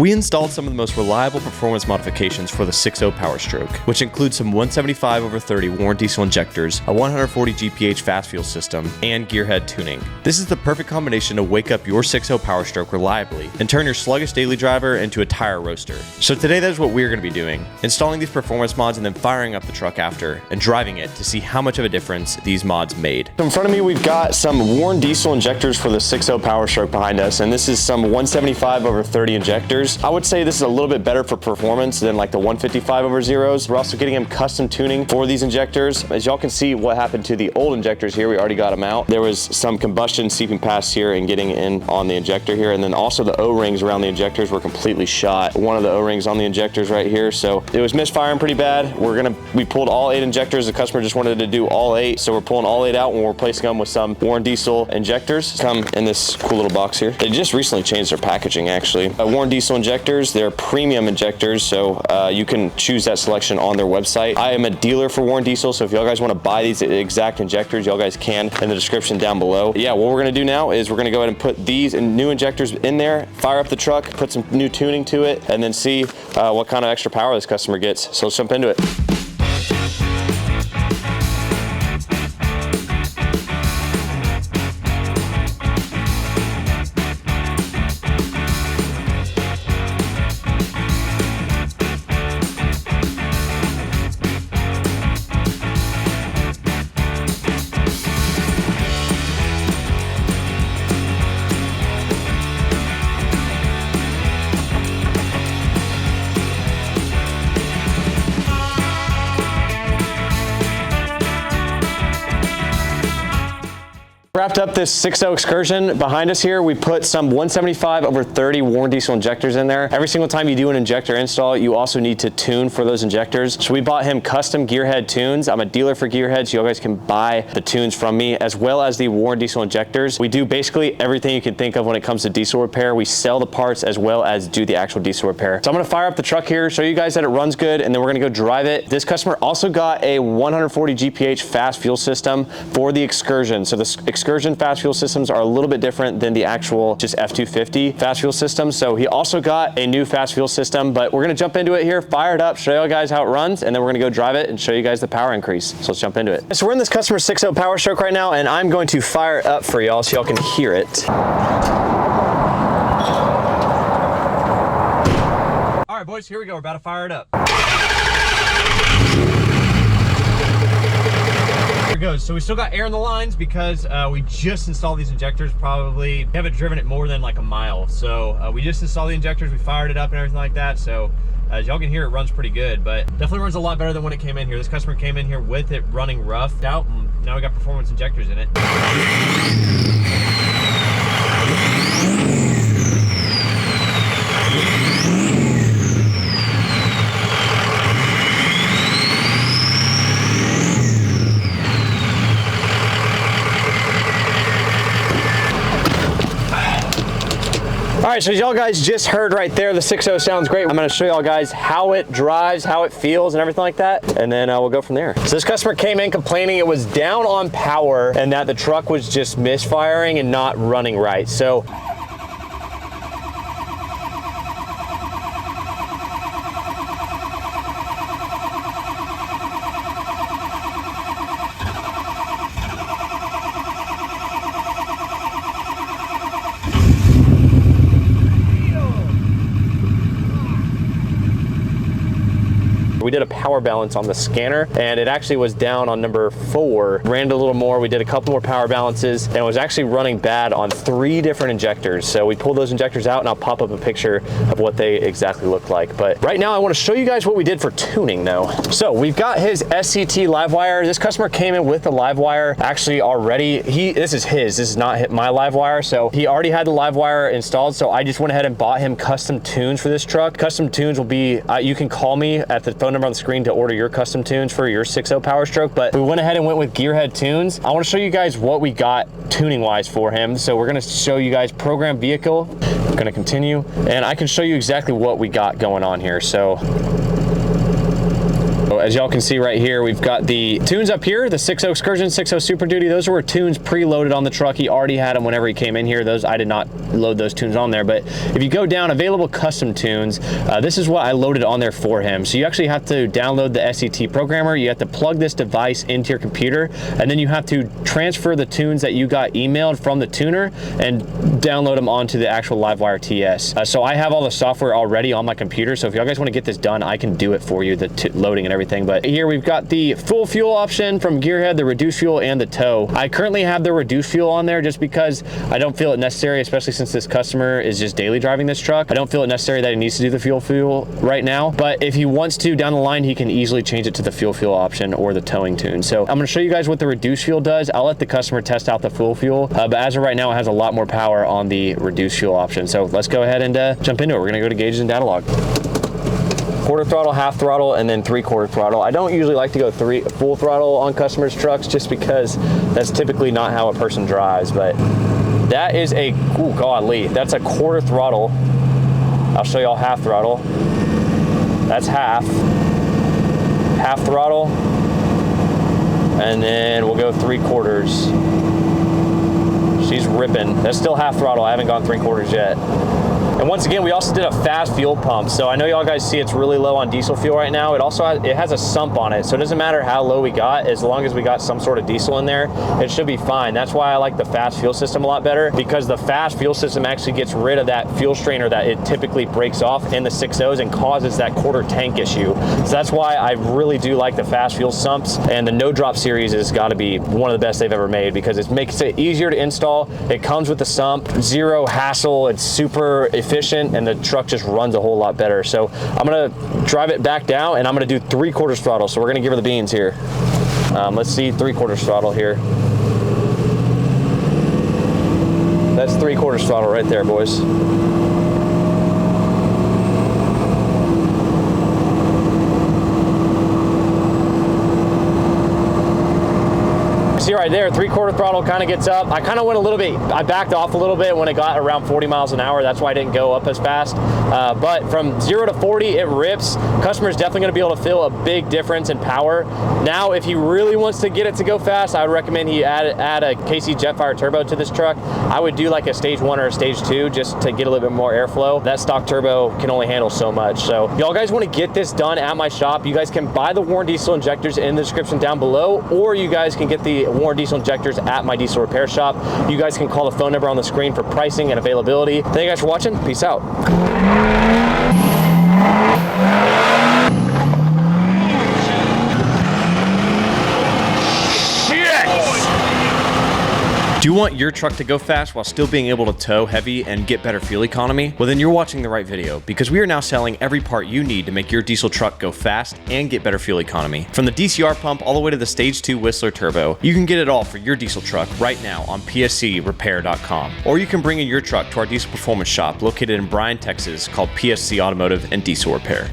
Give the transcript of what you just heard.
We installed some of the most reliable performance modifications for the 6.0 Powerstroke, which includes some 175/30 Warn diesel injectors, a 140 GPH fast fuel system, and Gearhead tuning. This is the perfect combination to wake up your 6.0 Powerstroke reliably and turn your sluggish daily driver into a tire roaster. So today that is what we're going to be doing, installing these performance mods and then firing up the truck after and driving it to see how much of a difference these mods made. So in front of me we've got some Warn diesel injectors for the 6.0 Powerstroke behind us, and this is some 175/30 injectors. I would say this is a little bit better for performance than like the 155/0s. We're also getting them custom tuning for these injectors. As y'all can see what happened to the old injectors here, we already got them out. There was some combustion seeping past here and getting in on the injector here, and then also the O-rings around the injectors were completely shot. One of the O-rings on the injectors right here, so it was misfiring pretty bad. We pulled all 8 injectors. The customer just wanted to do all 8, so we're pulling all 8 out and we're replacing them with some Warn diesel injectors. Come in this cool little box here. They just recently changed their packaging actually. Warn diesel injectors, they're premium injectors, so you can choose that selection on their website. I am a dealer for Warn diesel, so if y'all guys want to buy these exact injectors, y'all guys can in the description down below. Yeah, what we're going to do now is we're going to go ahead and put these new injectors in there, fire up the truck, put some new tuning to it, and then see what kind of extra power this customer gets. So let's jump into it. Wrapped up this 6.0 excursion behind us here. We put some 175/30 Warn diesel injectors in there. Every single time you do an injector install, you also need to tune for those injectors. So we bought him custom Gearhead tunes. I'm a dealer for Gearhead, so you guys can buy the tunes from me, as well as the Warn diesel injectors. We do basically everything you can think of when it comes to diesel repair. We sell the parts as well as do the actual diesel repair. So I'm gonna fire up the truck here, show you guys that it runs good, and then we're gonna go drive it. This customer also got a 140 GPH fast fuel system for the excursion. So the excursion fast fuel systems are a little bit different than the actual just F250 fast fuel system. So he also got a new fast fuel system, but we're gonna jump into it here, fire it up, show you guys how it runs, and then we're gonna go drive it and show you guys the power increase. So let's jump into it. So we're in this customer 6.0 Powerstroke right now, and I'm going to fire it up for y'all so y'all can hear it. All right, boys, here we go. We're about to fire it up. Here it goes. So we still got air in the lines because we just installed these injectors. Probably we haven't driven it more than like a mile. So we just installed the injectors, we fired it up and everything like that. So as y'all can hear, it runs pretty good, but definitely runs a lot better than when it came in here. This customer came in here with it running roughed out, and now we got performance injectors in it. All right, so as y'all guys just heard right there, the 6.0 sounds great. I'm gonna show y'all guys how it drives, how it feels, and everything like that, and then we'll go from there. So this customer came in complaining it was down on power and that the truck was just misfiring and not running right. So we did a power balance on the scanner, and it actually was down on number 4. Ran it a little more, we did a couple more power balances, and it was actually running bad on 3 different injectors. So we pulled those injectors out, and I'll pop up a picture of what they exactly look like. But right now I want to show you guys what we did for tuning though. So we've got his SCT live wire. This customer came in with the live wire actually already. This is not my live wire, so he already had the live wire installed. So I just went ahead and bought him custom tunes for this truck. Custom tunes will be, you can call me at the phone number on the screen to order your custom tunes for your 6.0 Powerstroke, but we went ahead and went with Gearhead tunes. I want to show you guys what we got tuning wise for him. So we're going to show you guys program vehicle. I'm going to continue, and I can show you exactly what we got going on here. So So as y'all can see right here, we've got the tunes up here, the 6.0 Excursion, 6.0 Super Duty. Those were tunes preloaded on the truck. He already had them whenever he came in here. Those, I did not load those tunes on there, but if you go down available custom tunes, this is what I loaded on there for him. So you actually have to download the SET programmer. You have to plug this device into your computer, and then you have to transfer the tunes that you got emailed from the tuner and download them onto the actual Livewire TS. So I have all the software already on my computer, so if y'all guys want to get this done, I can do it for you, the loading and everything. But here we've got the full fuel option from Gearhead, the reduced fuel, and the tow. I currently have the reduced fuel on there just because I don't feel it necessary, especially since this customer is just daily driving this truck. I don't feel it necessary that he needs to do the fuel right now, but if he wants to down the line, he can easily change it to the fuel option or the towing tune. So I'm going to show you guys what the reduced fuel does. I'll let the customer test out the full fuel, but as of right now, it has a lot more power on the reduced fuel option. So let's go ahead and jump into it. We're going to go to gauges and data log. Quarter throttle, half throttle, and then 3/4 throttle. I don't usually like to go full throttle on customers' trucks just because that's typically not how a person drives, but that is a, ooh, godly, that's a quarter throttle. I'll show y'all half throttle. That's half throttle, and then we'll go 3/4. She's ripping. That's still half throttle. I haven't gone 3/4 yet. And once again, we also did a fast fuel pump. So I know y'all guys see it's really low on diesel fuel right now. It also has a sump on it. So it doesn't matter how low we got, as long as we got some sort of diesel in there, it should be fine. That's why I like the fast fuel system a lot better, because the fast fuel system actually gets rid of that fuel strainer that it typically breaks off in the 6.0s and causes that quarter tank issue. So that's why I really do like the fast fuel sumps, and the no drop series has got to be one of the best they've ever made because it makes it easier to install. It comes with the sump, zero hassle. It's super efficient, and the truck just runs a whole lot better. So I'm gonna drive it back down, and I'm gonna do 3/4 throttle. So we're gonna give her the beans here. Let's see 3/4 throttle here. That's 3/4 throttle right there, boys. See right there, 3/4 throttle kind of gets up. I kind of went a little bit, I backed off a little bit when it got around 40 miles an hour. That's why I didn't go up as fast. But from 0 to 40, it rips. Customer's definitely gonna be able to feel a big difference in power. Now, if he really wants to get it to go fast, I would recommend he add a KC Jetfire turbo to this truck. I would do like a stage 1 or a stage 2 just to get a little bit more airflow. That stock turbo can only handle so much. So y'all guys wanna get this done at my shop, you guys can buy the Warren Diesel injectors in the description down below, or you guys can get the Warren Diesel injectors at my diesel repair shop. You guys can call the phone number on the screen for pricing and availability. Thank you guys for watching. Peace out. Do you want your truck to go fast while still being able to tow heavy and get better fuel economy? Well, then you're watching the right video, because we are now selling every part you need to make your diesel truck go fast and get better fuel economy. From the DCR pump all the way to the stage 2 Whistler turbo, you can get it all for your diesel truck right now on pscrepair.com. Or you can bring in your truck to our diesel performance shop located in Bryan, Texas, called PSC Automotive and Diesel Repair.